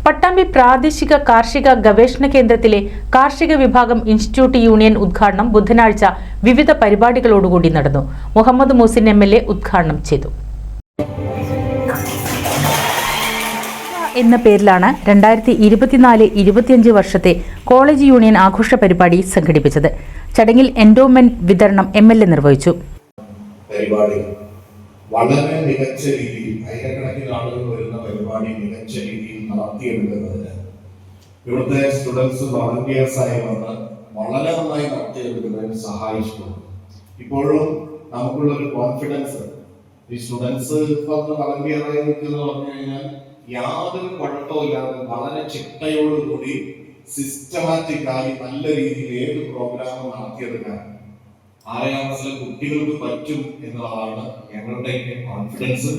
പട്ടാമ്പി പ്രാദേശിക കാർഷിക ഗവേഷണ കേന്ദ്രത്തിലെ കാർഷിക വിഭാഗം ഇൻസ്റ്റിറ്റ്യൂട്ട് യൂണിയൻ ഉദ്ഘാടനം ബുധനാഴ്ച വിവിധ പരിപാടികളോടുകൂടി നടന്നു. മുഹമ്മദ് മൂസിൻ MLA ഉദ്ഘാടനം ചെയ്തു. എന്ന പേരിലാണ് 2024-25 വർഷത്തെ കോളേജ് യൂണിയൻ ആഘോഷ പരിപാടി സംഘടിപ്പിച്ചത്. ചടങ്ങിൽ എൻഡോമെന്റ് വിതരണം MLA നിർവഹിച്ചു. വളരെ മികച്ച രീതിയിൽ ആയിരക്കണക്കിന് ആളുകൾ വരുന്ന പരിപാടി മികച്ച രീതിയിൽ നടത്തിയെടുക്കുന്നതിന് ഇവിടുത്തെ സ്റ്റുഡൻസ് വളണ്ടിയേഴ്സായി വന്ന് വളരെ നന്നായി നടത്തിയെടുക്കുന്നതിന് സഹായിച്ചിട്ടുണ്ട്. ഇപ്പോഴും നമുക്കുള്ള ഒരു കോൺഫിഡൻസ് ഈ സ്റ്റുഡൻസ് വന്ന് വളണ്ടിയറായി നിൽക്കുന്ന പറഞ്ഞു കഴിഞ്ഞാൽ യാതൊരു കുഴപ്പവും ഇല്ലാതെ വളരെ ചിട്ടയോടുകൂടി സിസ്റ്റമാറ്റിക്കായി നല്ല രീതിയിൽ ഏത് പ്രോഗ്രാമും നടത്തിയെടുക്കാൻ 6ാം ക്ലാസ്സിലെ കുട്ടികൾക്ക് പറ്റും എന്നുള്ളതാണ് ഞങ്ങളുടെ കോൺഫിഡൻസ്.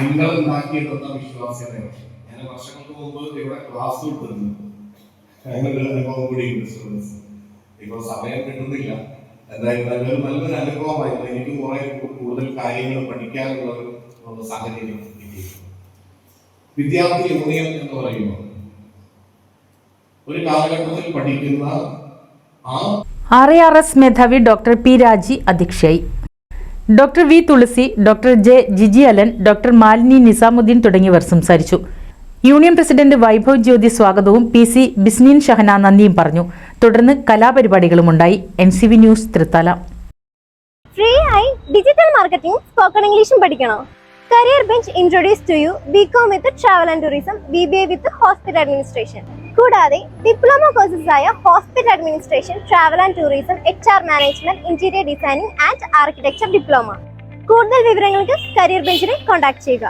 നിങ്ങൾ ഉണ്ടാക്കിയെടുത്ത വിശ്വാസ്യതയാണ്. ഞാൻ വർഷങ്ങൾക്ക് മുമ്പ് ഇവിടെ ക്ലാസ് കൊടുത്തിരുന്നു. ഞങ്ങളുടെ അനുഭവം കൂടി സ്റ്റുഡൻസ് ഇപ്പോൾ സമയം കിട്ടുന്നില്ല. എന്തായാലും നല്ലൊരു അനുഭവമായിരുന്നു. എനിക്ക് കുറെ കൂടുതൽ കാര്യങ്ങൾ പഠിക്കാനുള്ള ഒരു സാഹചര്യം വിദ്യാർത്ഥി യൂണിയൻ എന്ന് പറയുമ്പോൾ ഒരു കാലഘട്ടത്തിൽ പഠിക്കുന്ന RARS മേധാവി ഡോക്ടർ P. രാജി അധ്യക്ഷയായി. Doctor V. Thulasi, doctor J. Jiji Alan, doctor Malini Nizamuddin തുടങ്ങിയവർ സംസാരിച്ചു. യൂണിയൻ പ്രസിഡന്റ് വൈഭവ് ജ്യോതി സ്വാഗതവും PC ബിസ്നീൻ ഷഹന നന്ദിയും പറഞ്ഞു. തുടർന്ന് കലാപരിപാടികളുമുണ്ടായി. NCV news Thrithala. ഫ്രീ ആയി ഡിജിറ്റൽ മാർക്കറ്റിംഗ്, സ്പോക്കൺ ഇംഗ്ലീഷും പഠിക്കണോ? Career Bench introduce to you BCom with travel and tourism, BBA with hospital administration. കൂടാതെ ഡിപ്ലോമ കോഴ്സസ് ആയ hospital administration, travel and tourism, HR management, interior designing and architecture diploma. കൂടുതൽ വിവരങ്ങൾക്ക് career ബെഞ്ചിനെ contact ചെയ്യുക.